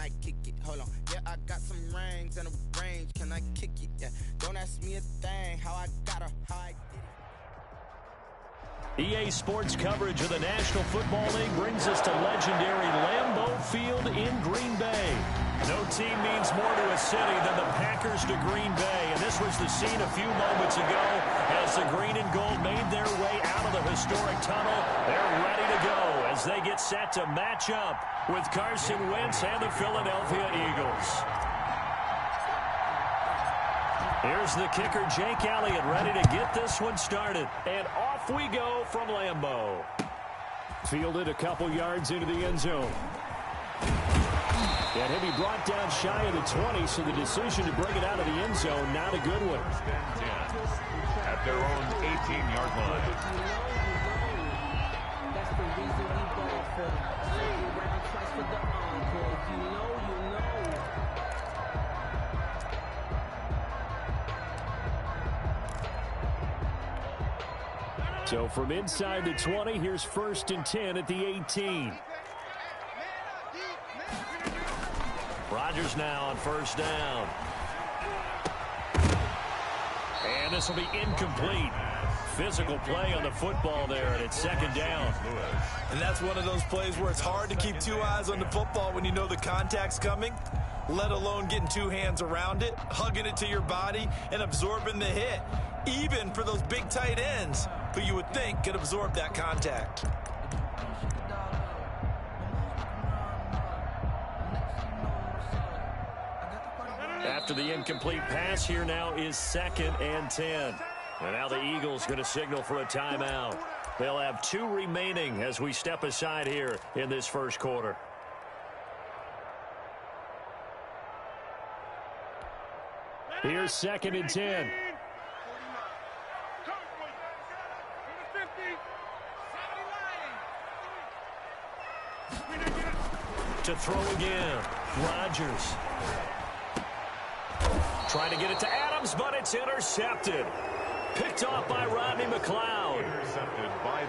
I kick it? Hold on. Yeah, I got some rings and a range. Can I kick it? Yeah. Don't ask me a thing. How I got her, how I did it. EA Sports coverage of the National Football League brings us to legendary Lambeau Field in Green Bay. No team means more to a city than the Packers to Green Bay, and this was the scene a few moments ago as the green and gold made their way out of the historic tunnel. They're ready to go as they get set to match up with Carson Wentz and the Philadelphia Eagles. Here's the kicker, Jake Elliott, ready to get this one started. And off we go from Lambeau. Fielded a couple yards into the end zone. And he'll be brought down shy of the 20, so the decision to bring it out of the end zone, not a good one. At their own 18-yard line. That's the reason we ball for. Second round twice for the encore. You know, you know. So from inside the 20, here's 1st and 10 at the 18. Rodgers now on 1st down. And this will be incomplete. Physical play on the football there, and it's 2nd down. And that's one of those plays where it's hard to keep two eyes on the football when you know the contact's coming, let alone getting two hands around it, hugging it to your body, and absorbing the hit, even for those big tight ends who you would think could absorb that contact. After the incomplete pass, here now is 2nd and 10. And now the Eagles going to signal for a timeout. They'll have 2 remaining as we step aside here in this first quarter. Here's 2nd and 10. To throw again. Rodgers. Trying to get it to Adams, but it's intercepted. Picked off by Rodney McLeod.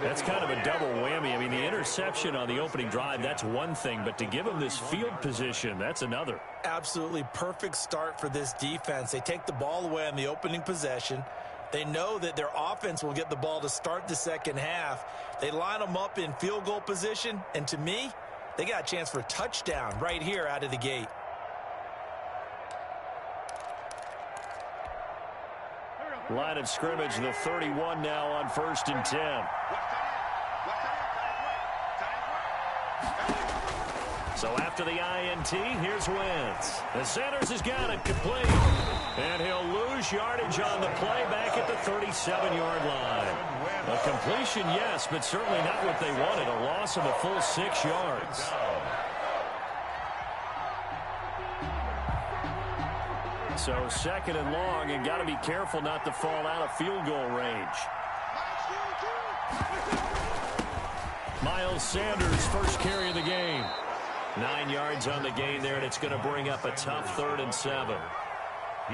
That's kind of a double whammy. I mean, the interception on the opening drive, that's one thing, but to give him this field position, that's another. Absolutely perfect start for this defense. They take the ball away on the opening possession. They know that their offense will get the ball to start the second half. They line them up in field goal position, and to me, they got a chance for a touchdown right here out of the gate. Line of scrimmage, the 31 now on 1st and 10. So after the INT, here's Wentz. And Sanders has got it complete. And he'll lose yardage on the play back at the 37-yard line. A completion, yes, but certainly not what they wanted. A loss of a full 6 yards. So 2nd and long, and got to be careful not to fall out of field goal range. Miles Sanders, first carry of the game. 9 yards on the gain there, and it's going to bring up a tough 3rd and 7.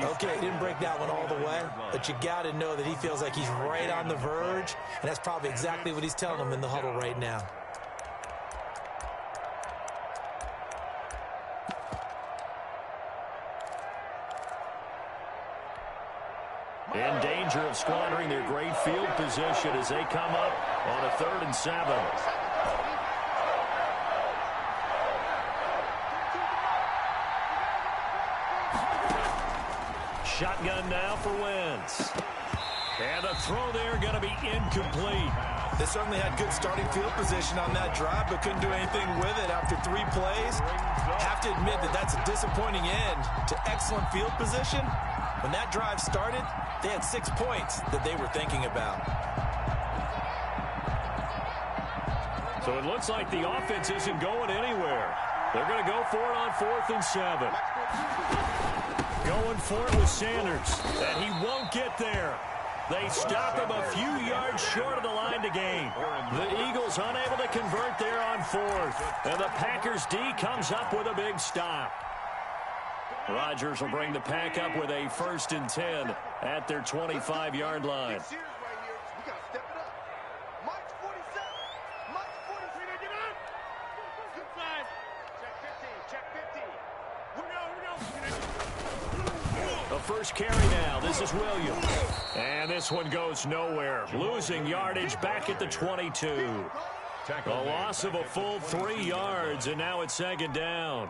Okay, didn't break that one all the way, but you got to know that he feels like he's right on the verge, and that's probably exactly what he's telling them in the huddle right now. In danger of squandering their great field position as they come up on a 3rd and 7. Shotgun now for Wentz. And the throw there going to be incomplete. They certainly had good starting field position on that drive, but couldn't do anything with it after 3 plays. Have to admit that that's a disappointing end to excellent field position. When that drive started, they had 6 points that they were thinking about. So it looks like the offense isn't going anywhere. They're going to go for it on 4th and 7. Going for it with Sanders, and he won't get there. They stop him a few yards short of the line to gain. The Eagles unable to convert there on 4th, and the Packers D comes up with a big stop. Rodgers will bring the Pack up with a 1st and 10 at their 25-yard line. first carry now. This is Williams. And this one goes nowhere. Losing yardage back at the 22. A loss of a full 3 yards, and now it's second down.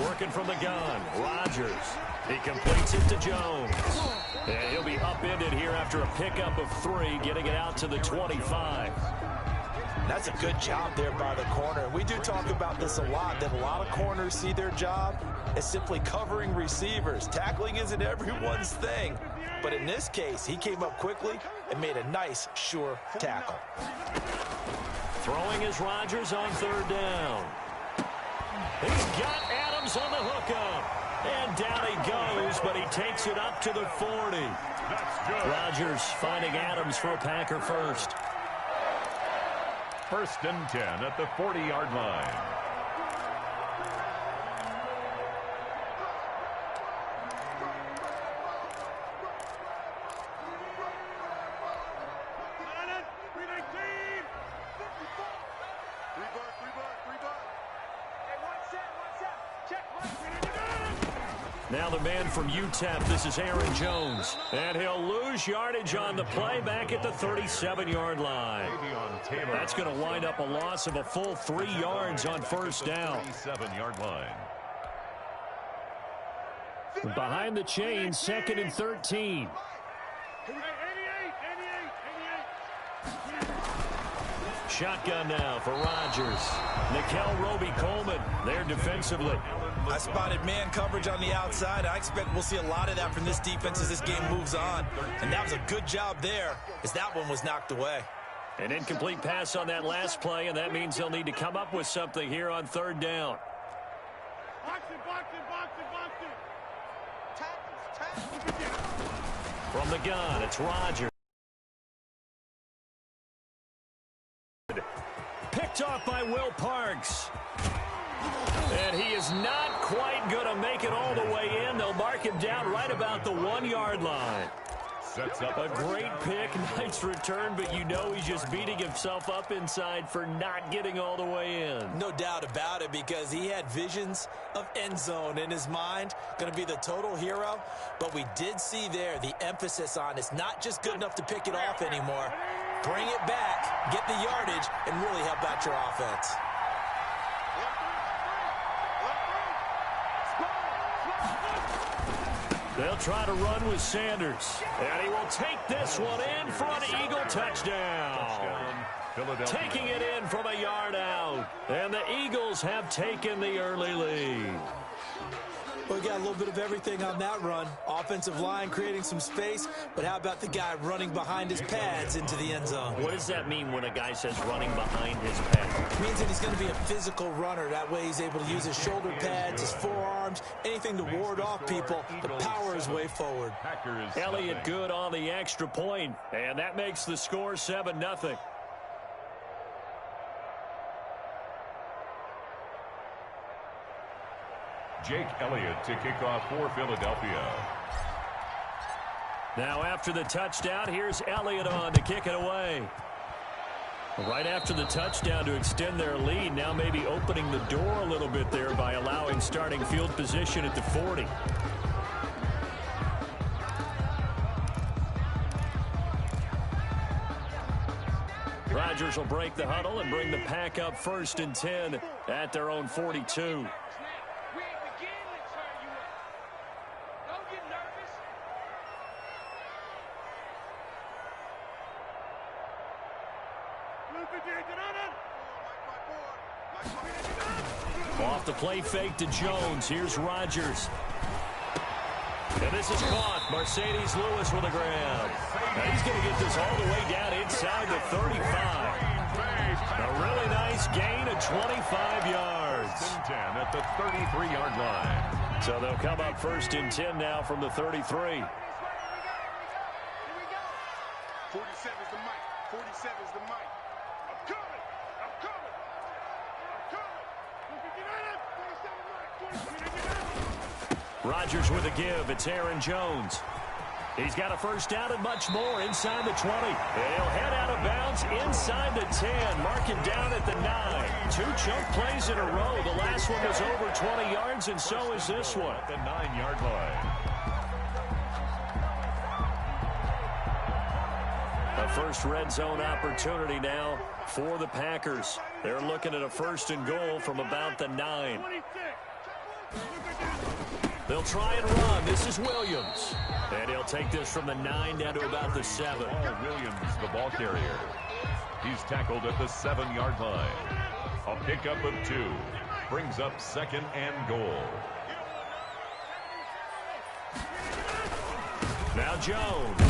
Working from the gun, Rodgers. He completes it to Jones. And he'll be upended here after a pickup of 3, getting it out to the 25. That's a good job there by the corner. We do talk about this a lot, that a lot of corners see their job as simply covering receivers. Tackling isn't everyone's thing. But in this case, he came up quickly and made a nice, sure tackle. Throwing is Rodgers on third down. He's got Adams on the hookup. And down he goes, but he takes it up to the 40. That's good. Rodgers finding Adams for a Packer first. 1st and 10 at the 40-yard line. Now the man from UTEP, this is Aaron Jones. And he'll lose yardage on the play back at the 37-yard line. That's going to wind up a loss of a full 3 yards on first down. 37-yard line. Behind the chain, 2nd and 13. Shotgun now for Rodgers. Nickel Roby-Coleman there defensively. I spotted man coverage on the outside. I expect we'll see a lot of that from this defense as this game moves on. And that was a good job there as that one was knocked away. An incomplete pass on that last play, and that means they'll need to come up with something here on third down. From the gun, it's Rodgers. Picked off by Will Parks. And he is not quite going to make it all the way in. They'll mark him down right about the 1-yard line. Sets up a great pick, nice return, but you know he's just beating himself up inside for not getting all the way in. No doubt about it, because he had visions of end zone in his mind, going to be the total hero. But we did see there the emphasis on it's not just good enough to pick it off anymore. Bring it back, get the yardage, and really help out your offense. They'll try to run with Sanders. And he will take this one in for an Eagle touchdown. Taking it in from a yard out. And the Eagles have taken the early lead. Well, we got a little bit of everything on that run. Offensive line creating some space, but how about the guy running behind his pads into the end zone? What does that mean when a guy says running behind his pads? It means that he's going to be a physical runner. That way he's able to use his shoulder pads, his forearms, anything to ward off people, but power his way forward. Elliott good on the extra point, and that makes the score 7-0. Jake Elliott to kick off for Philadelphia. Now after the touchdown, here's Elliott on to kick it away. Right after the touchdown to extend their lead, now maybe opening the door a little bit there by allowing starting field position at the 40. Rodgers will break the huddle and bring the pack up 1st and 10 at their own 42. Off the play fake to Jones. Here's Rodgers. And this is caught. Mercedes Lewis with a grab. Now he's going to get this all the way down inside the 35. A really nice gain of 25 yards. 10 at the 33-yard line. So they'll come up 1st and 10 now from the 33. 47 is the mic. 47 is the mic. I'm coming. I'm coming. I'm coming. Rodgers with a give. It's Aaron Jones. He's got a first down and much more inside the 20. He'll head out of bounds inside the 10, marking down at the 9. 2 chunk plays in a row. The last one was over 20 yards, and so is this one. At the 9-yard line. A first red zone opportunity now for the Packers. They're looking at a 1st and goal from about the 9. They'll try and run. This is Williams. And he'll take this from the 9 down to about the 7. Williams, the ball carrier. He's tackled at the 7-yard line. A pickup of 2. Brings up 2nd and goal. Now Jones.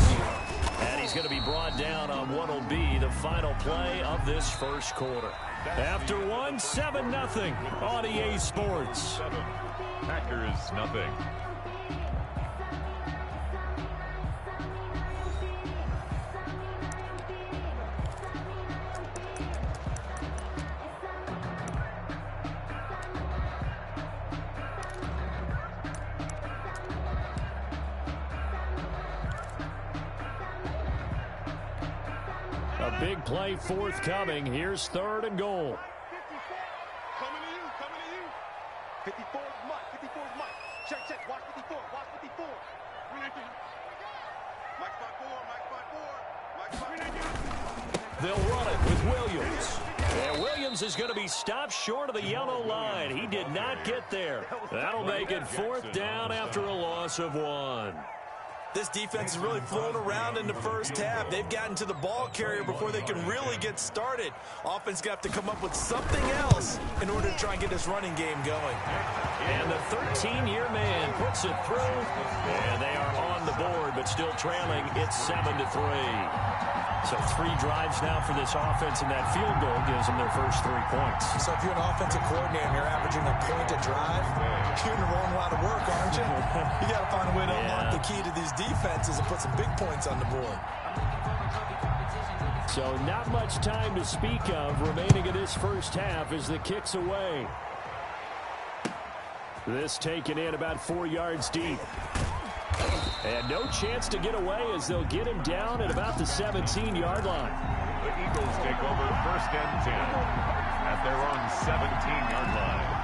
And he's going to be brought down on what will be the final play of this first quarter. After 1, 7-0 on EA Sports. Packers nothing. A big play forthcoming. Here's 3rd and goal. Coming to you. 54 is Mike. 54 is Mike. Check. Watch 54. Watch 54. Mike spot 4. They'll run it with Williams. And Williams is going to be stopped short of the yellow line. He did not get there. That'll make it 4th down after a loss of 1. This defense has really flown around in the first half. They've gotten to the ball carrier before they can really get started. Offense got to come up with something else in order to try and get this running game going. And the 13-year man puts it through. And they are on the board, but still trailing. It's 7-3. So 3 drives now for this offense, and that field goal gives them their first 3 points. So if you're an offensive coordinator and you're averaging a point a drive, you're in the wrong line of work, aren't you? You got to find a way to unlock the key to these defenses and put some big points on the board. So not much time to speak of remaining in this first half as the kick's away. This taken in about 4 yards deep. And no chance to get away as they'll get him down at about the 17-yard line. The Eagles take over 1st and 10 at their own 17-yard line.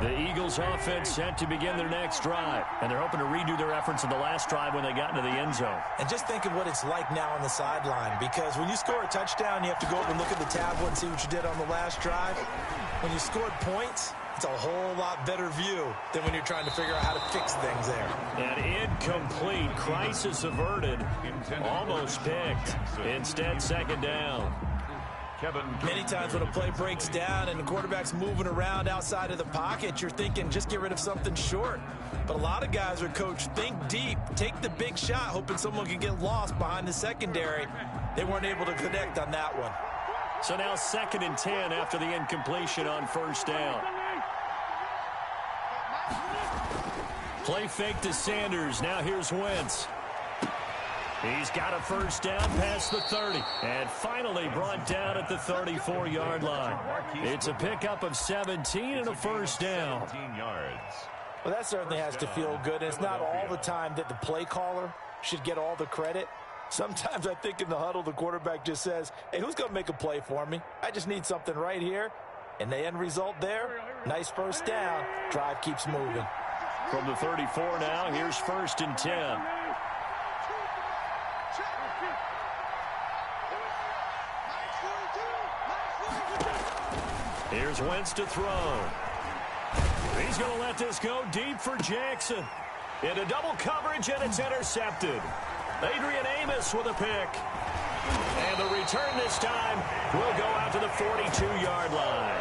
The Eagles offense set to begin their next drive. And they're hoping to redo their efforts in the last drive when they got into the end zone. And just think of what it's like now on the sideline, because when you score a touchdown, you have to go over and look at the tablet and see what you did on the last drive. When you scored points, it's a whole lot better view than when you're trying to figure out how to fix things there. An incomplete, crisis averted, almost picked. Instead, 2nd down. Many times when a play breaks down and the quarterback's moving around outside of the pocket, you're thinking just get rid of something short. But a lot of guys are coached, think deep, take the big shot, hoping someone can get lost behind the secondary. They weren't able to connect on that one. So now 2nd and 10 after the incompletion on 1st down. Play fake to Sanders. Now here's Wentz. He's got a first down past the 30. And finally brought down at the 34-yard line. It's a pickup of 17 and a first down. 17 yards. Well, that certainly has to feel good. It's not all the time that the play caller should get all the credit. Sometimes I think in the huddle, the quarterback just says, hey, who's going to make a play for me? I just need something right here. And the end result there, nice first down. Drive keeps moving. From the 34 now, here's 1st and 10. Here's Wentz to throw. He's going to let this go deep for Jackson. Into double coverage, and it's intercepted. Adrian Amos with a pick. And the return this time will go out to the 42-yard line.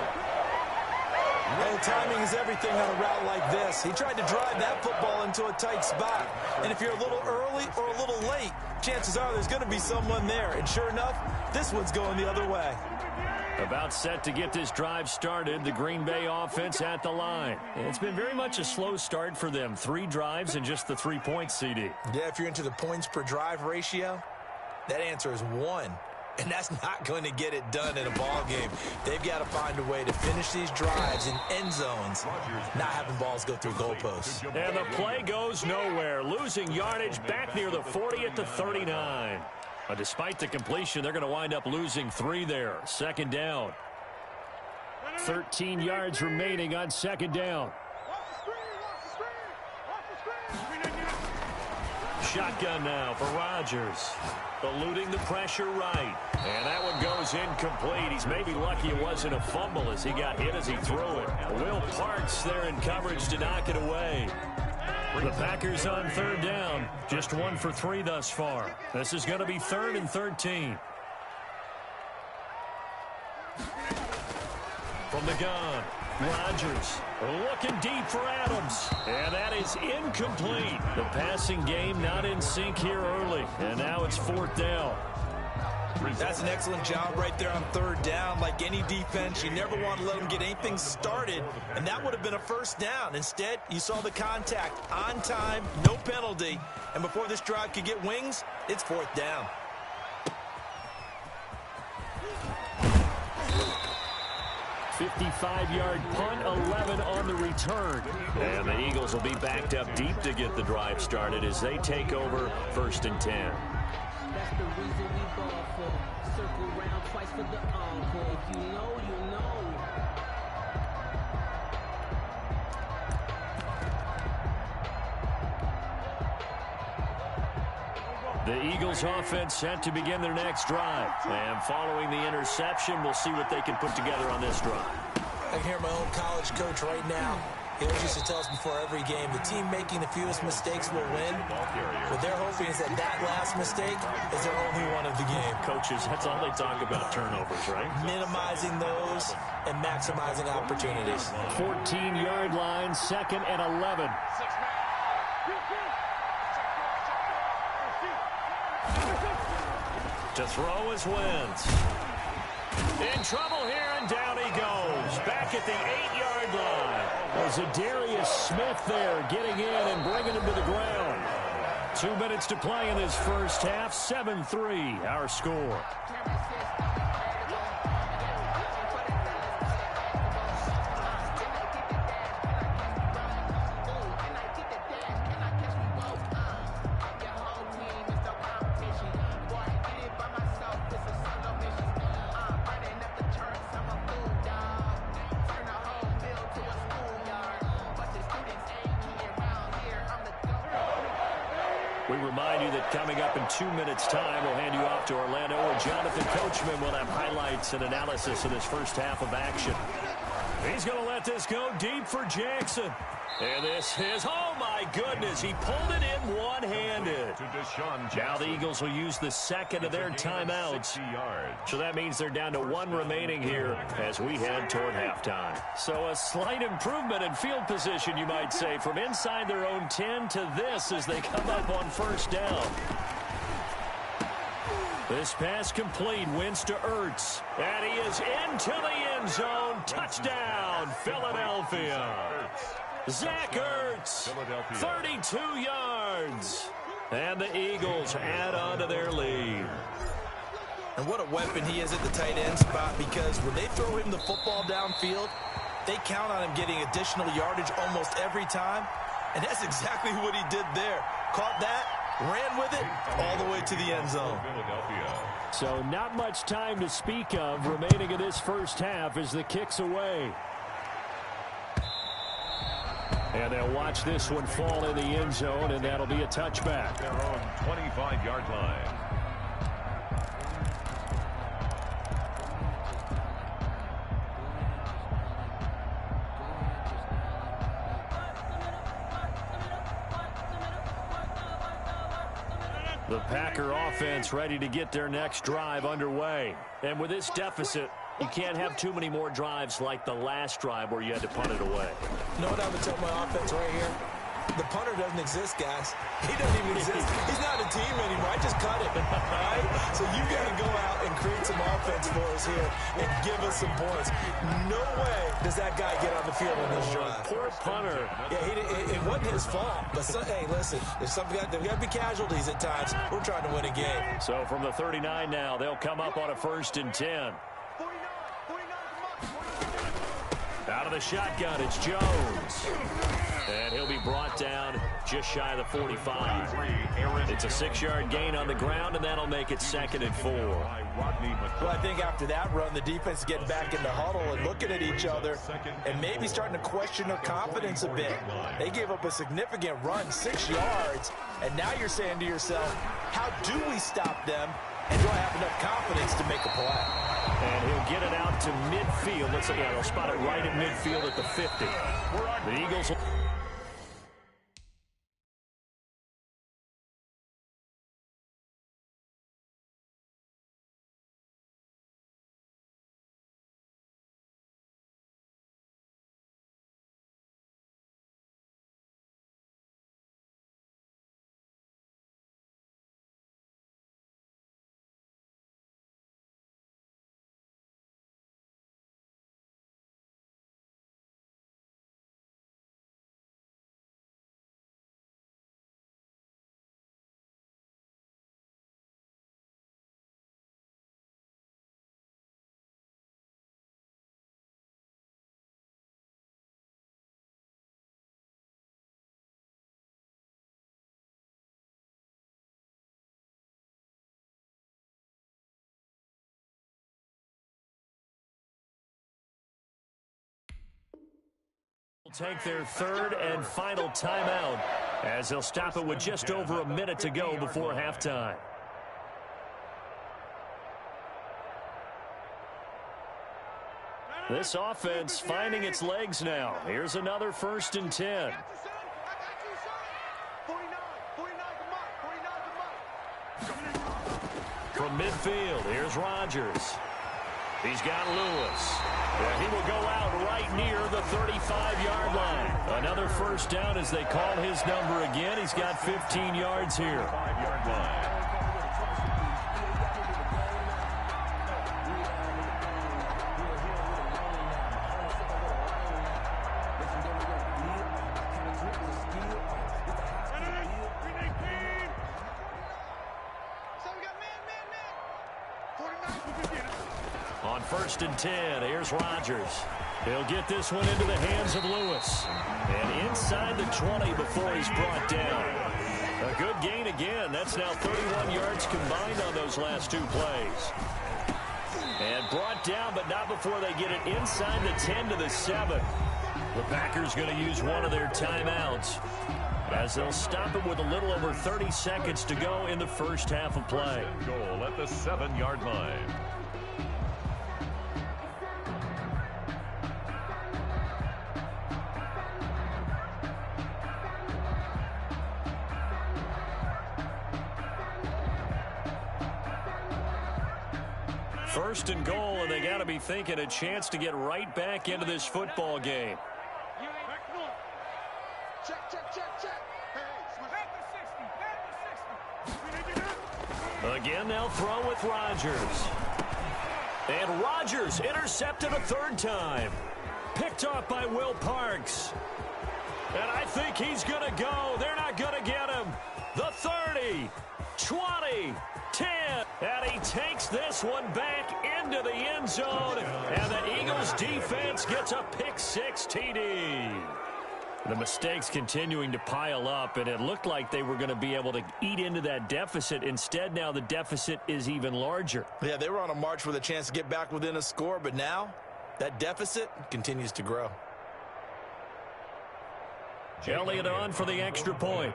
Well, timing is everything on a route like this. He tried to drive that football into a tight spot. And if you're a little early or a little late, chances are there's going to be someone there. And sure enough, this one's going the other way. About set to get this drive started, the Green Bay offense at the line. It's been very much a slow start for them. 3 drives and just the 3 points, CD. Yeah, if you're into the points per drive ratio, that answer is 1. and that's not going to get it done in a ball game. They've got to find a way to finish these drives in end zones, not having balls go through goalposts. And the play goes nowhere, losing yardage back near the 40 at the 39. But despite the completion, they're going to wind up losing 3 there. Second down. 13 yards remaining on second down. Shotgun now for Rodgers. Eluding the pressure right. And that one goes incomplete. He's maybe lucky it wasn't a fumble as he got hit as he threw it. Will Parks there in coverage to knock it away. The Packers on third down. Just 1 for 3 thus far. This is going to be 3rd and 13. From the gun, Rodgers looking deep for Adams. And that is incomplete. The passing game not in sync here early. And now it's 4th down. That's an excellent job right there on third down. Like any defense, you never want to let them get anything started, and that would have been a first down. Instead, you saw the contact on time, no penalty, and before this drive could get wings, it's 4th down. $55-yard punt, 11 on the return. And the Eagles will be backed up deep to get the drive started as they take over 1st and 10. That's the reason we ball for. Circle round twice for the encore. If you know, you know. The Eagles offense set to begin their next drive. And following the interception, we'll see what they can put together on this drive. I can hear my own college coach right now. He always used to tell us before every game, the team making the fewest mistakes will win. What they're hoping is that that last mistake is their only one of the game. Coaches, that's all they talk about, turnovers, right? Minimizing those and maximizing opportunities. 14-yard line, 2nd and 11. To throw is Wentz. In trouble here, and down he goes. Back at the 8-yard line. There's a Darius Smith there getting in and bringing him to the ground. 2 minutes to play in this first half. 7-3, our score. We remind you that coming up in 2 minutes' time, we'll hand you off to Orlando, where Jonathan Coachman will have highlights and analysis of this first half of action. He's going to let this go deep for Jackson. And this is, oh my goodness, he pulled it in one-handed. Now the Eagles will use the second of their timeouts. So that means they're down to 1 remaining here as we head toward halftime. So a slight improvement in field position, you might say, from inside their own 10 to this as they come up on first down. This pass complete, Wentz to Ertz. And he is into the end zone. Touchdown, Philadelphia. Zach Ertz, 32 yards. And the Eagles add on to their lead. And what a weapon he is at the tight end spot, because when they throw him the football downfield, they count on him getting additional yardage almost every time. And that's exactly what he did there. Caught that, ran with it, all the way to the end zone. So not much time to speak of remaining in this first half as the kick's away. And they'll watch this one fall in the end zone, and that'll be a touchback. Their own 25-yard line. The Packer offense ready to get their next drive underway. And with this deficit, you can't have too many more drives like the last drive where you had to punt it away. You know what I would tell my offense right here? The punter doesn't exist, guys. He doesn't even exist. He's not a team anymore. I just cut him, all right? So you got to go out and create some offense for us here and give us some points. No way does that guy get on the field on this drive. Poor punter. Yeah, it wasn't his fault. But, hey, listen, there's got to be casualties at times. We're trying to win a game. So from the 39 now, they'll come up on a 1st and 10. Out of the shotgun, it's Jones. And he'll be brought down just shy of the 45. It's a 6-yard gain on the ground, and that'll make it 2nd and 4. Well, I think after that run, the defense is getting back in the huddle and looking at each other and maybe starting to question their confidence a bit. They gave up a significant run, 6 yards, and now you're saying to yourself, how do we stop them, and do I have enough confidence to make a play? And he'll get it out to midfield. Let's see, yeah, they'll spot it right at midfield at the 50. The Eagles... Take their 3rd and final timeout as they'll stop it with just over a minute to go before halftime. This offense finding its legs now. Here's another 1st and 10. From midfield, here's Rodgers. He's got Lewis. And he will go out right near the 35-yard line. Another 1st down as they call his number again. He's got 15 yards here. 5-yard line. On 1st and 10, here's Rodgers. He'll get this one into the hands of Lewis. And inside the 20 before he's brought down. A good gain again. That's now 31 yards combined on those last 2 plays. And brought down, but not before they get it inside the 10 to the 7. The Packers going to use one of their timeouts as they'll stop it with a little over 30 seconds to go in the first half of play. Goal at the 7-yard line. First and goal, and they got to be thinking a chance to get right back into this football game. Again, they'll throw with Rodgers. And Rodgers intercepted a 3rd time. Picked off by Will Parks. And I think he's going to go. They're not going to get him. The 30, 20, 10. And he takes this one back into the end zone. And the Eagles defense gets a pick-6 TD. The mistakes continuing to pile up, and it looked like they were going to be able to eat into that deficit. Instead, now the deficit is even larger. Yeah, they were on a march with a chance to get back within a score, but now that deficit continues to grow. Elliott on for the extra point.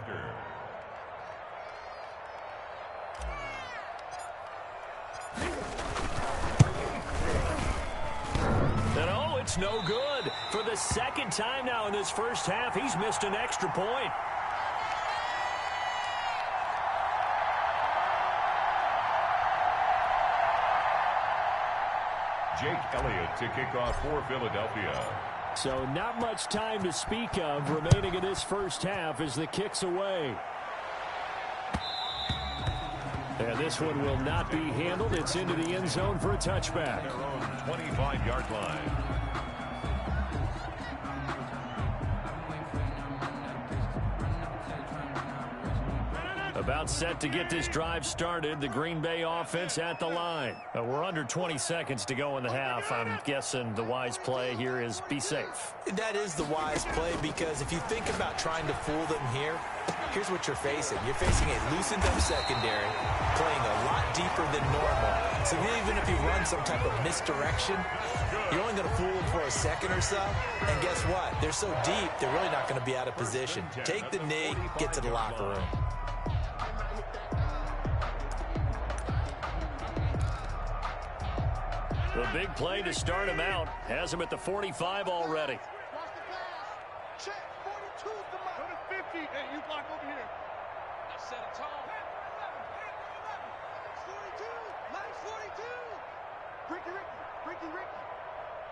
And oh, it's no good. For the 2nd time now in this first half, he's missed an extra point. Jake Elliott to kick off for Philadelphia. So not much time to speak of remaining in this first half as the kick's away. And this one will not be handled. It's into the end zone for a touchback. Their own 25-yard line. About set to get this drive started. The Green Bay offense at the line. We're under 20 seconds to go in the half. I'm guessing the wise play here is be safe. That is the wise play, because if you think about trying to fool them here, here's what you're facing. You're facing a loosened up secondary, playing a lot deeper than normal. So even if you run some type of misdirection, you're only going to fool them for a second or so. And guess what? They're so deep, they're really not going to be out of position. Take the knee, get to the locker room. The big play to start him out has him at the 45 already. Check, 42's the mark. Go to 50. Hey, you block over here. I set a tone. 42. Mike 42. Ricky.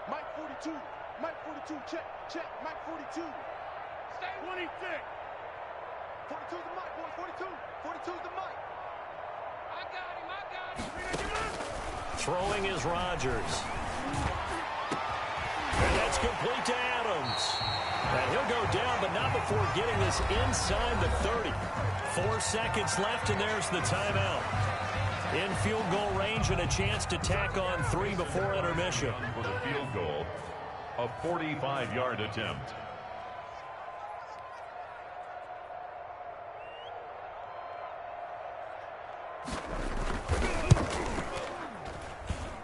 Mike 42. Mike 42. Check. Mike 42. Stay 26. 42's the mic, boys. 42. 42's the mic. I got him. Throwing is Rodgers. And that's complete to Adams. And he'll go down, but not before getting this inside the 30. 4 seconds left, and there's the timeout. In field goal range and a chance to tack on 3 before intermission. For the field goal, a 45-yard attempt.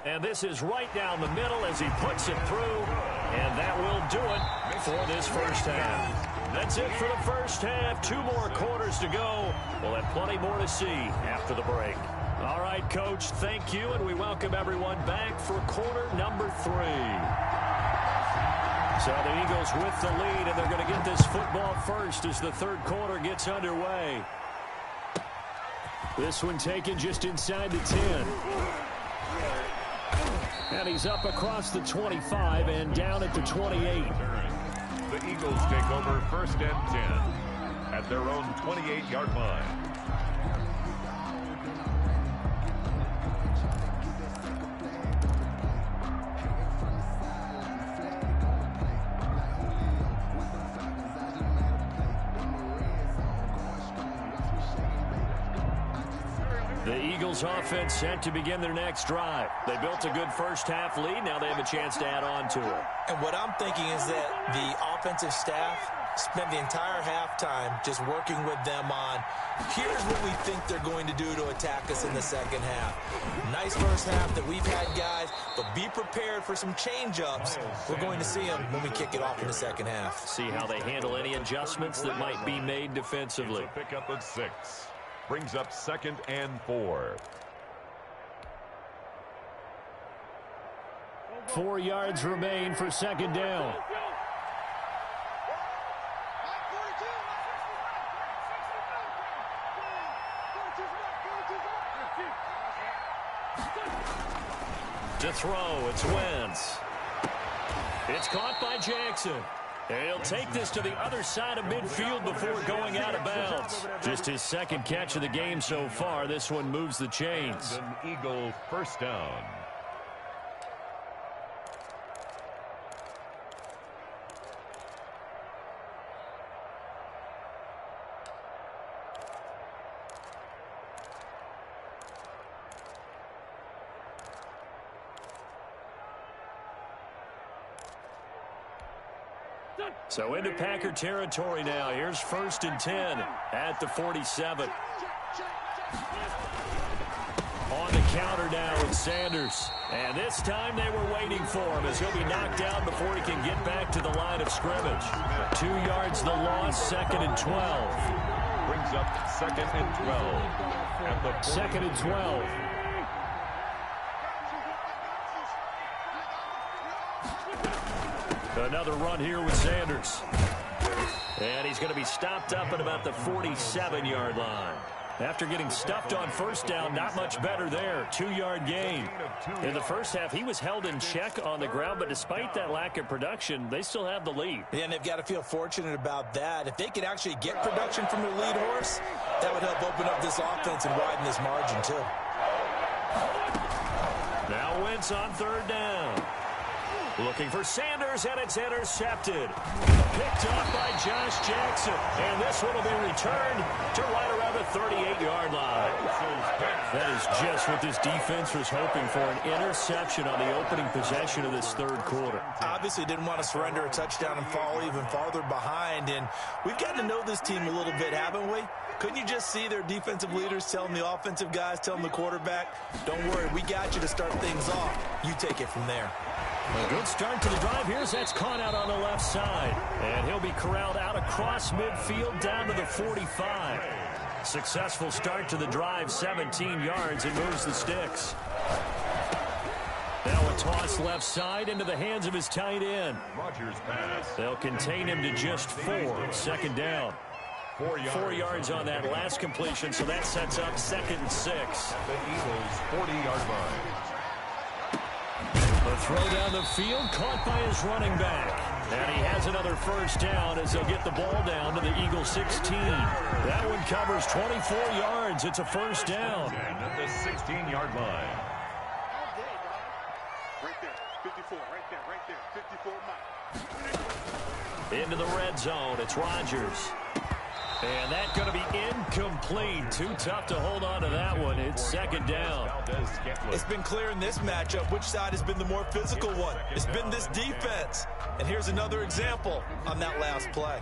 And this is right down the middle as he puts it through. And that will do it for this first half. That's it for the first half. 2 more quarters to go. We'll have plenty more to see after the break. All right, Coach, thank you. And we welcome everyone back for quarter number 3. So the Eagles with the lead, and they're going to get this football first as the third quarter gets underway. This one taken just inside the 10. And he's up across the 25 and down at the 28. The Eagles take over first and 10 at their own 28-yard line. The Eagles offense set to begin their next drive. They built a good first half lead. Now they have a chance to add on to it. And what I'm thinking is that the offensive staff spent the entire halftime just working with them on, here's what we think they're going to do to attack us in the second half. Nice first half that we've had, guys, but be prepared for some change-ups. We're going to see them when we kick it off in the second half. See how they handle any adjustments that might be made defensively. It's a pickup of 6. Brings up 2nd and 4. 4 yards remain for second down. To throw, it's Wentz. It's caught by Jackson. He'll take this to the other side of midfield before going out of bounds. Just his second catch of the game so far. This one moves the chains. An Eagle first down. So into Packer territory now. Here's 1st and 10 at the 47. On the counter now with Sanders. And this time they were waiting for him as he'll be knocked down before he can get back to the line of scrimmage. 2 yards the loss, 2nd and 12. Brings up 2nd and 12. At the 2nd and 12. Another run here with Sanders. And he's going to be stopped up at about the 47-yard line. After getting stuffed on first down, not much better there. 2-yard gain. In the first half, he was held in check on the ground, but despite that lack of production, they still have the lead. And they've got to feel fortunate about that. If they could actually get production from their lead horse, that would help open up this offense and widen this margin, too. Now Wentz on third down. Looking for Sanders, and it's intercepted. Picked off by Josh Jackson. And this one will be returned to right around the 38-yard line. That is just what this defense was hoping for, an interception on the opening possession of this third quarter. Obviously didn't want to surrender a touchdown and fall even farther behind. And we've gotten to know this team a little bit, haven't we? Couldn't you just see their defensive leaders telling the offensive guys, telling the quarterback, don't worry, we got you to start things off. You take it from there. A good start to the drive. Here's that's caught out on the left side. And he'll be corralled out across midfield down to the 45. Successful start to the drive, 17 yards, and moves the sticks. Now a toss left side into the hands of his tight end. Rodgers pass. They'll contain him to just 4. Second down. 4 yards on that last completion, so that sets up 2nd and 6. The Eagles' 40-yard line. The throw down the field, caught by his running back. And he has another first down as they'll get the ball down to the Eagles' 16. That one covers 24 yards. It's a first down. And at the 16-yard line. Right there, 54, right there, 54, Mike. Into the red zone. It's Rodgers. And that's going to be incomplete. Too tough to hold on to that one. It's second down. It's been clear in this matchup which side has been the more physical one. It's been this defense. And here's another example on that last play.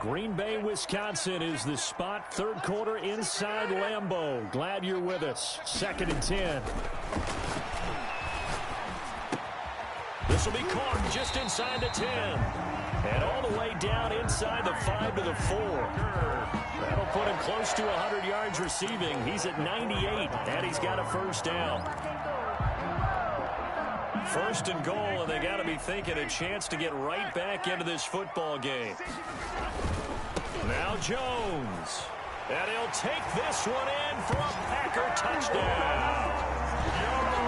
Green Bay, Wisconsin is the spot. Third quarter inside Lambeau. Glad you're with us. 2nd and 10. This will be caught just inside the 10. And all the way down inside the 5 to the 4. That'll put him close to 100 yards receiving. He's at 98, and he's got a first down. First and goal, and they got to be thinking a chance to get right back into this football game. Now Jones. And he'll take this one in for a Packer touchdown.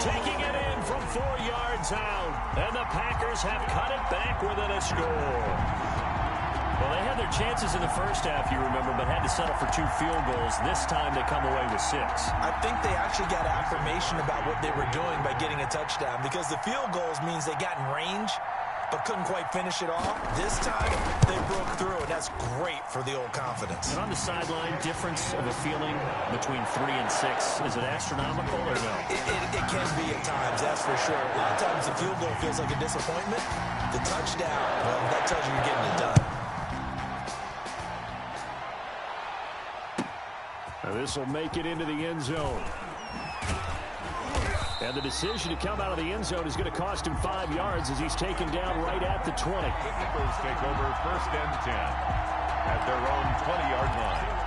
Taking it in from 4 yards out. And the Packers have cut it back within a score. Well, they had their chances in the first half, you remember, but had to settle for 2 field goals. This time they come away with 6. I think they actually got affirmation about what they were doing by getting a touchdown, because the field goals means they got in range but couldn't quite finish it off. This time they broke through, and that's great for the old confidence. And on the sideline, difference of a feeling between 3 and 6. Is it astronomical or no? It can be at times, that's for sure. A lot of times the field goal feels like a disappointment. The touchdown, well, that tells you you're getting it done. Now this will make it into the end zone. And the decision to come out of the end zone is going to cost him 5 yards as he's taken down right at the 20. The Eagles take over 1st and 10 at their own 20-yard line.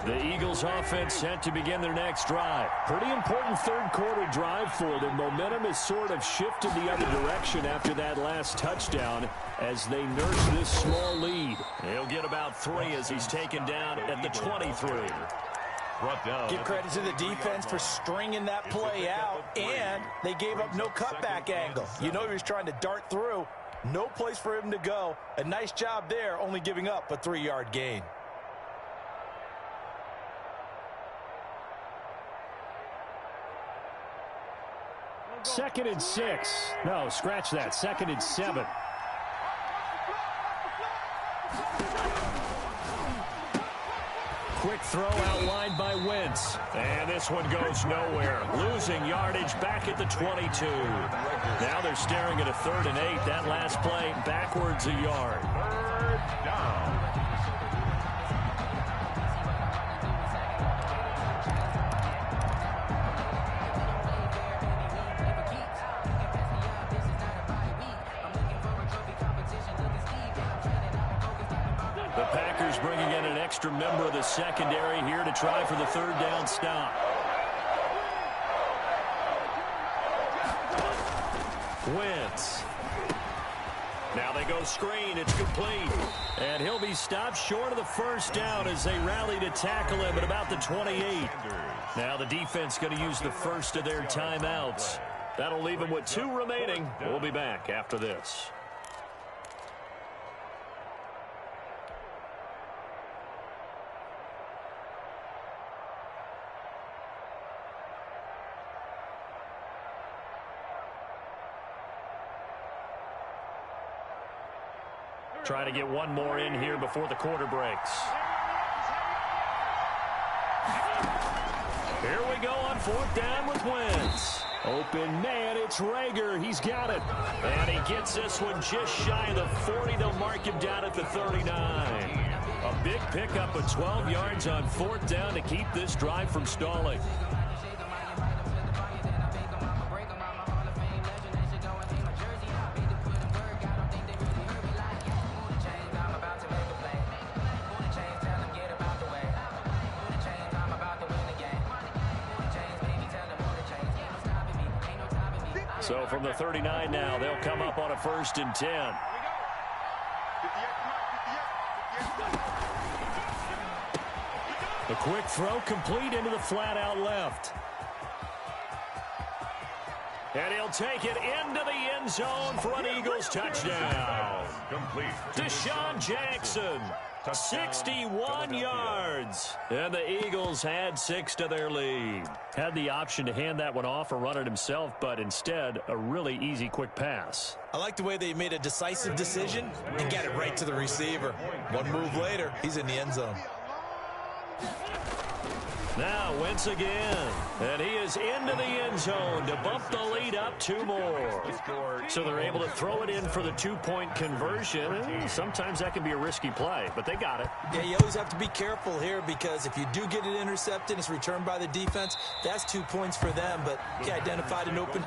The Eagles offense set to begin their next drive. Pretty important third quarter drive for them. Momentum has sort of shifted the other direction after that last touchdown as they nurse this small lead. He'll get about 3 as he's taken down at the 23. Give credit to the defense for stringing that play out, and they gave up no cutback angle. You know he was trying to dart through. No place for him to go. A nice job there, only giving up a 3-yard gain. Second and 6. No, scratch that. 2nd and 7. Quick throw outlined by Wentz. And this one goes nowhere. Losing yardage back at the 22. Now they're staring at a 3rd and 8. That last play backwards a yard. 3rd down. The Packers bringing in an extra member of the secondary here to try for the 3rd down stop. Wentz. Now they go screen. It's complete. And he'll be stopped short of the first down as they rally to tackle him at about the 28. Now the defense going to use the first of their timeouts. That'll leave them with 2 remaining. We'll be back after this. Try to get one more in here before the quarter breaks. Here we go on 4th down with Wentz. Open man, it's Rager. He's got it. And he gets this one just shy of the 40. They'll mark him down at the 39. A big pickup of 12 yards on 4th down to keep this drive from stalling. So from the 39 now, they'll come up on a 1st and 10. The quick throw complete into the flat out left. And he'll take it into the end zone for an Eagles touchdown. Deshaun Jackson, 61 yards. And the Eagles had 6 to their lead. Had the option to hand that one off or run it himself, but instead, a really easy, quick pass. I like the way they made a decisive decision and got it right to the receiver. One move later, he's in the end zone. Now Wentz again, and he is into the end zone to bump the lead up 2 more. So they're able to throw it in for the 2-point conversion. Sometimes that can be a risky play, but they got it. Yeah, you always have to be careful here because if you do get it intercepted, it's returned by the defense. That's 2 points for them, but he identified an open.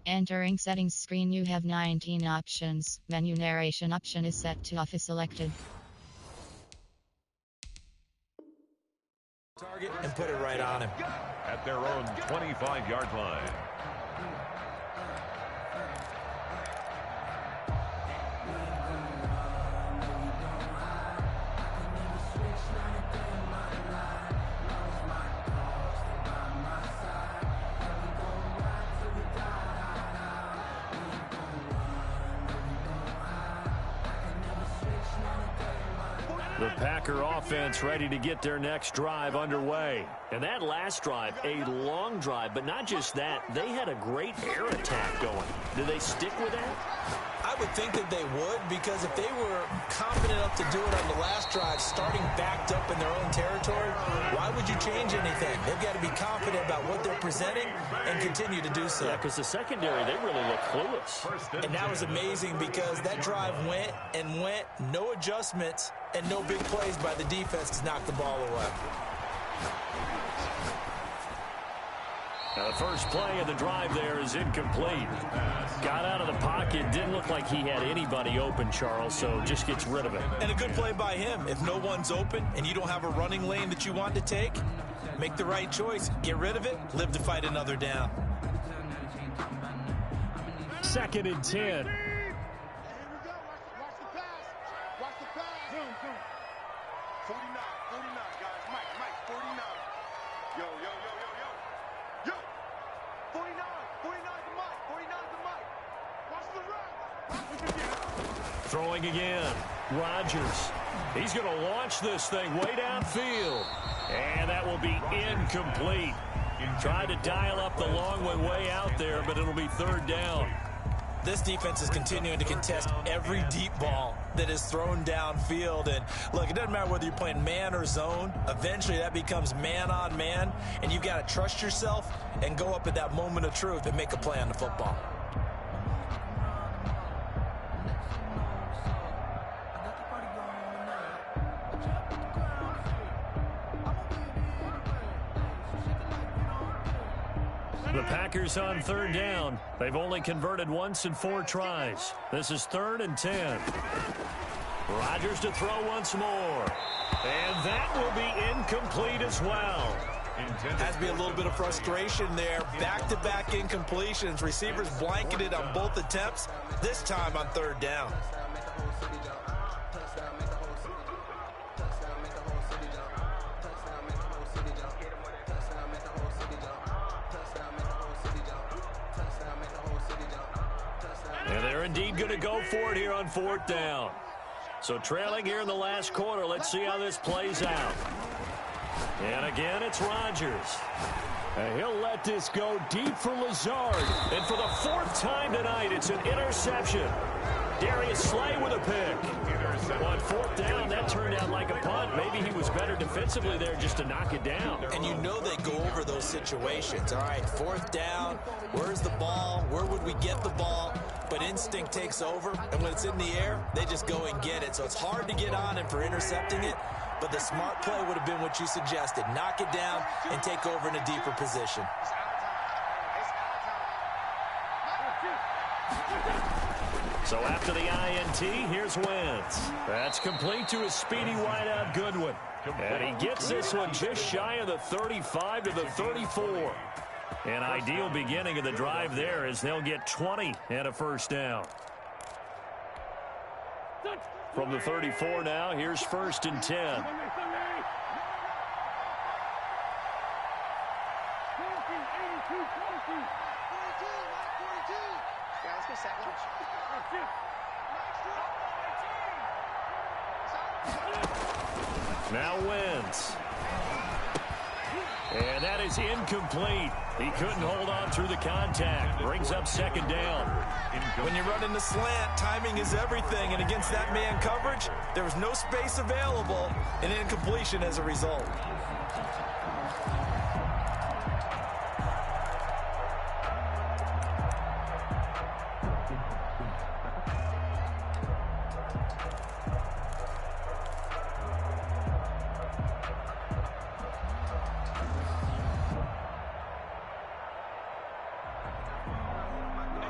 Entering settings screen, you have 19 options. Menu narration option is set to off is selected. Target and put it right on him. At their own 25-yard line. The Packer offense ready to get their next drive underway. And that last drive, a long drive, but not just that. They had a great air attack going. Do they stick with that? I would think that they would, because if they were confident enough to do it on the last drive, starting backed up in their own territory, why would you change anything? They've got to be confident about what they're presenting and continue to do so. Yeah, because the secondary, they really look clueless. And that was amazing because that drive went and went, no adjustments, and no big plays by the defense to knock the ball away. Now the first play of the drive there is incomplete. Got out of the pocket, didn't look like he had anybody open, Charles, so just gets rid of it. And a good play by him. If no one's open and you don't have a running lane that you want to take, make the right choice. Get rid of it, live to fight another down. 2nd and 10. Throwing again. Rodgers. He's going to launch this thing way downfield. And that will be incomplete. Tried to dial up the long one way out there, but it'll be 3rd down. This defense is continuing to contest every deep ball that is thrown downfield. And look, it doesn't matter whether you're playing man or zone. Eventually that becomes man on man. And you've got to trust yourself and go up at that moment of truth and make a play on the football. The Packers on third down. They've only converted once in 4 tries. This is 3rd and 10. Rodgers to throw once more. And that will be incomplete as well. Has to be a little bit of frustration there. Back-to-back incompletions. Receivers blanketed on both attempts, this time on 3rd down. And they're indeed going to go for it here on 4th down. So trailing here in the last quarter. Let's see how this plays out. And again, it's Rodgers. And he'll let this go deep for Lazard. And for the 4th time tonight, it's an interception. Darius Slay with a pick. On 4th down, that turned out like a punt. Maybe he was better defensively there just to knock it down. And you know they go over those situations. All right, 4th down, where's the ball? Where would we get the ball? But instinct takes over, and when it's in the air, they just go and get it. So it's hard to get on him for intercepting it, but the smart play would have been what you suggested. Knock it down and take over in a deeper position. So after the INT, here's Wentz. That's complete to his speedy wideout Goodwin. And he gets this one just shy of the 35 to the 34. An ideal beginning of the drive there as they'll get 20 and a 1st down. From the 34 now, here's 1st and 10. Yeah, let's go second. Now Wentz. And that is incomplete. He couldn't hold on through the contact. Brings up 2nd down. When you run in the slant, timing is everything. And against that man coverage, there was no space available. And incompletion as a result.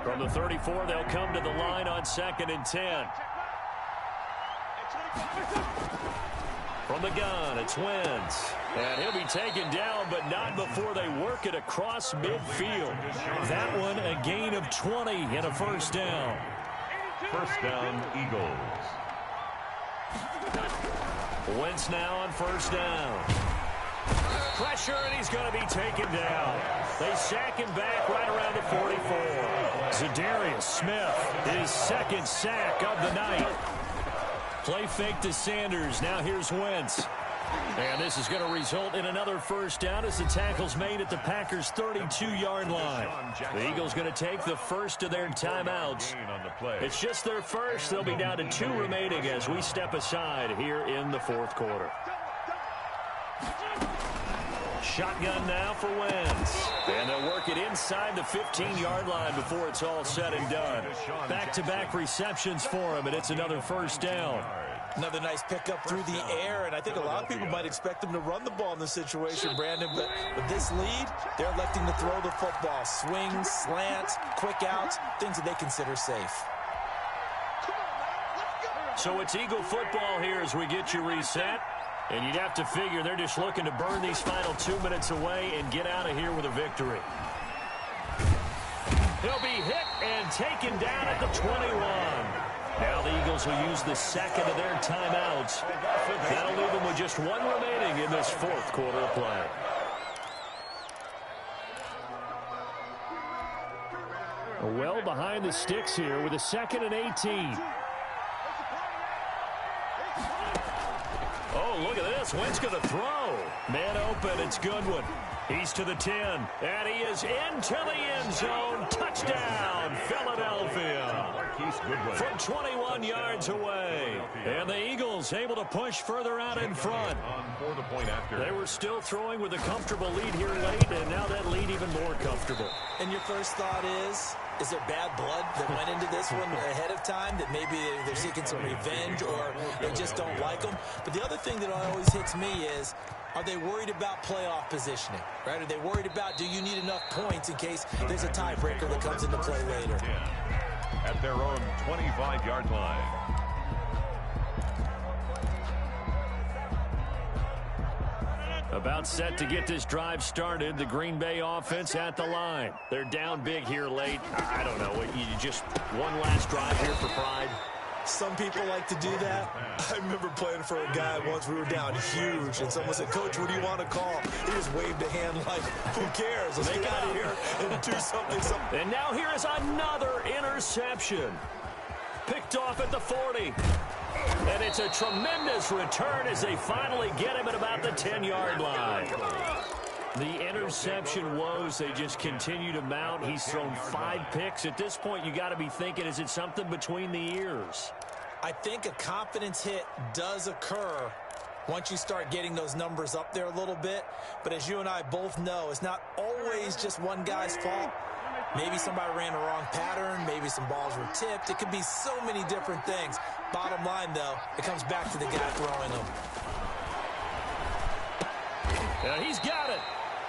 From the 34, they'll come to the line on 2nd and 10. From the gun, it's Wentz. And he'll be taken down, but not before they work it across midfield. That one, a gain of 20 and a 1st down. 1st down, Eagles. Wentz now on 1st down. Pressure, and he's going to be taken down. They sack him back right around the 44. Zadarius Smith, his 2nd sack of the night. Play fake to Sanders. Now here's Wentz. And this is going to result in another 1st down as the tackle's made at the Packers' 32-yard line. The Eagles going to take the first of their timeouts. It's just their first. They'll be down to 2 remaining as we step aside here in the 4th quarter. Shotgun now for Wentz. And they'll work it inside the 15-yard line before it's all said and done. Back-to-back receptions for him, and it's another 1st down. Another nice pickup through the air, and I think a lot of people might expect them to run the ball in this situation, Brandon, but with this lead, they're electing to throw the football. Swings, slants, quick outs, things that they consider safe. So it's Eagle football here as we get you reset. And you'd have to figure they're just looking to burn these final 2 minutes away and get out of here with a victory. He'll be hit and taken down at the 21. Now the Eagles will use the 2nd of their timeouts. That'll leave them with just 1 remaining in this 4th quarter of play. Well behind the sticks here with a 2nd and 18. Oh, look at this. Wentz going to throw. Man open. It's Goodwin. He's to the 10. And he is into the end zone. Touchdown, Philadelphia. From 21 yards away. And the Eagles able to push further out in front. They were still throwing with a comfortable lead here late, and now that lead even more comfortable. And your first thought is there bad blood that went into this one ahead of time, that maybe they're seeking some revenge or they just don't like them? But the other thing that always hits me is Are they worried about playoff positioning, right? Are they worried about, do you need enough points in case there's a tiebreaker that comes into play later? At their own 25-yard line. About set to get this drive started. The Green Bay offense at the line. They're down big here late. I don't know. You just one last drive here for pride. Some people like to do that. I remember playing for a guy once. We were down huge, and someone said, "Coach, what do you want to call?" He just waved a hand like, "Who cares? Let's get out of here and do something." And now here is another interception. Picked off at the 40. And it's a tremendous return as they finally get him at about the 10-yard line. The interception woes, they just continue to mount. He's thrown 5 picks. At this point, you got to be thinking, is it something between the ears? I think a confidence hit does occur once you start getting those numbers up there a little bit. But as you and I both know, it's not always just one guy's fault. Maybe somebody ran a wrong pattern. Maybe some balls were tipped. It could be so many different things. Bottom line, though, it comes back to the guy throwing them. He's got it.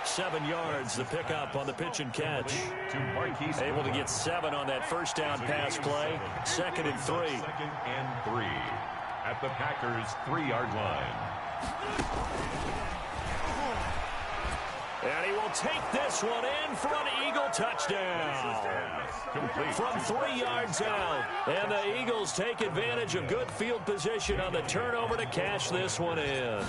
7 yards, the pickup on the pitch and catch. Able to get 7 on that first down pass play. 2nd and 3. 2nd and 3 at the Packers' 3-yard line. And he will take this one in for an Eagle touchdown. From 3 yards out. And the Eagles take advantage of good field position on the turnover to cash this one in.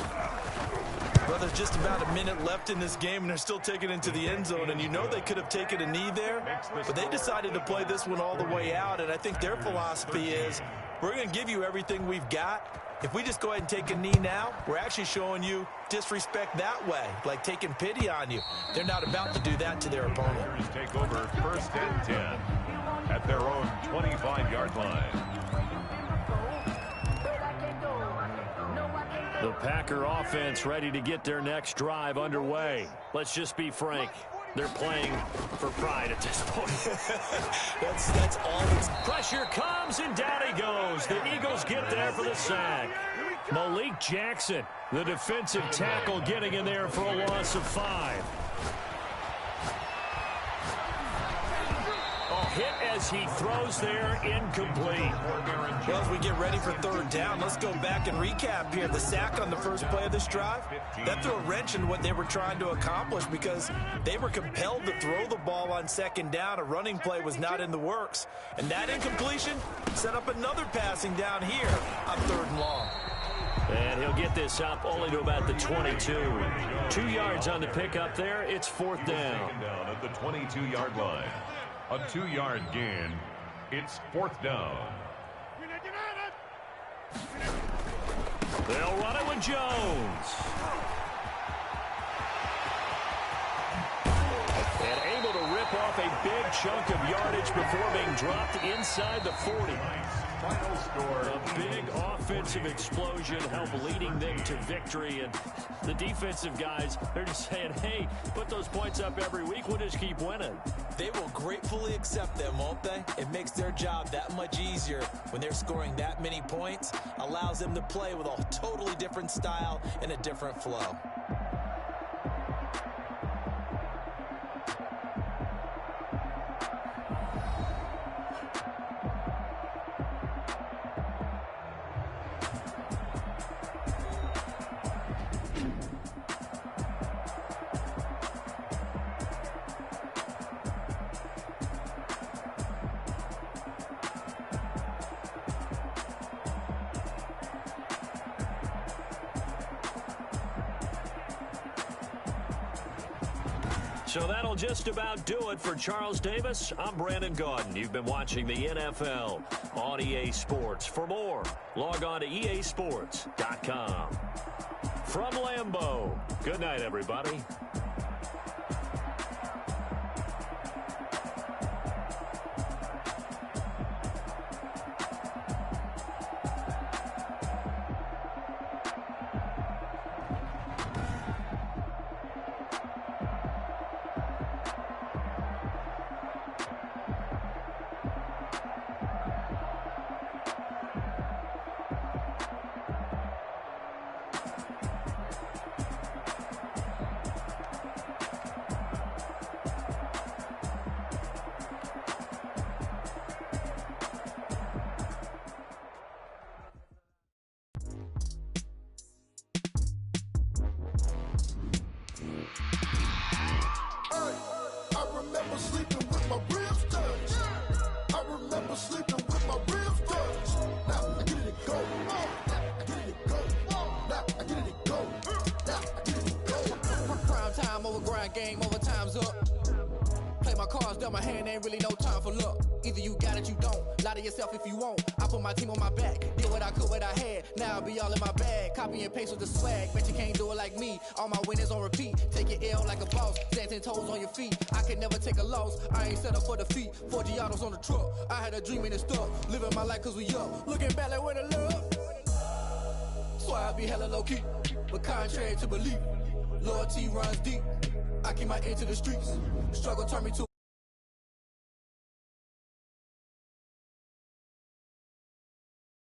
Well, there's just about a minute left in this game, and they're still taking it into the end zone. And you know they could have taken a knee there, but they decided to play this one all the way out. And I think their philosophy is, we're going to give you everything we've got. If we just go ahead and take a knee now, we're actually showing you disrespect that way, like taking pity on you. They're not about to do that to their opponent. Take over 1st and 10 at their own 25-yard line. The Packer offense ready to get their next drive underway. Let's just be frank. They're playing for pride at this point. that's all it's... Pressure comes, and down he goes. The Eagles get there for the sack. Malik Jackson, the defensive tackle, getting in there for a loss of 5. Hit as he throws there, incomplete. Well, as we get ready for 3rd down, let's go back and recap here. The sack on the first play of this drive, that threw a wrench in what they were trying to accomplish because they were compelled to throw the ball on 2nd down. A running play was not in the works. And that incompletion set up another passing down here on 3rd and long. And he'll get this up only to about the 22. 2 yards on the pickup there. It's 4th down. Down at the 22-yard line. A 2-yard gain. It's 4th down. They'll run it with Jones. And able to rip off a big chunk of yardage before being dropped inside the 40. Final score. A big offensive explosion helped leading them to victory. And the defensive guys, they're just saying, hey, put those points up every week. We'll just keep winning. They will gratefully accept them, won't they? It makes their job that much easier when they're scoring that many points. Allows them to play with a totally different style and a different flow. So that'll just about do it for Charles Davis. I'm Brandon Gaudin. You've been watching the NFL on EA Sports. For more, log on to easports.com. From Lambeau, good night, everybody. I remember sleeping with my ribs touched. I remember sleeping with my ribs touched. Now I get it go. I get it go. Now I get it go. Now I get it go. Prime time over grind game, overtime's up. Play my cards, dealt my hand, ain't really no time for luck. Either you got it, you don't. Lie to yourself if you won't. I put my team on my back, did what I could, what I had. Now I'll be all in my bag. Copy and paste with the swag. Bet you can't do it like me. All my winners on repeat. Take your L like a boss. Stand 10 toes on your feet. I can never take a loss. I ain't set up for defeat. 4 Giottos on the truck. I had a dream and it stuck. Living my life cause we up. Looking back like where the love. So I be hella low key. But contrary to belief, loyalty runs deep. I keep my ear to the streets. Struggle turned me to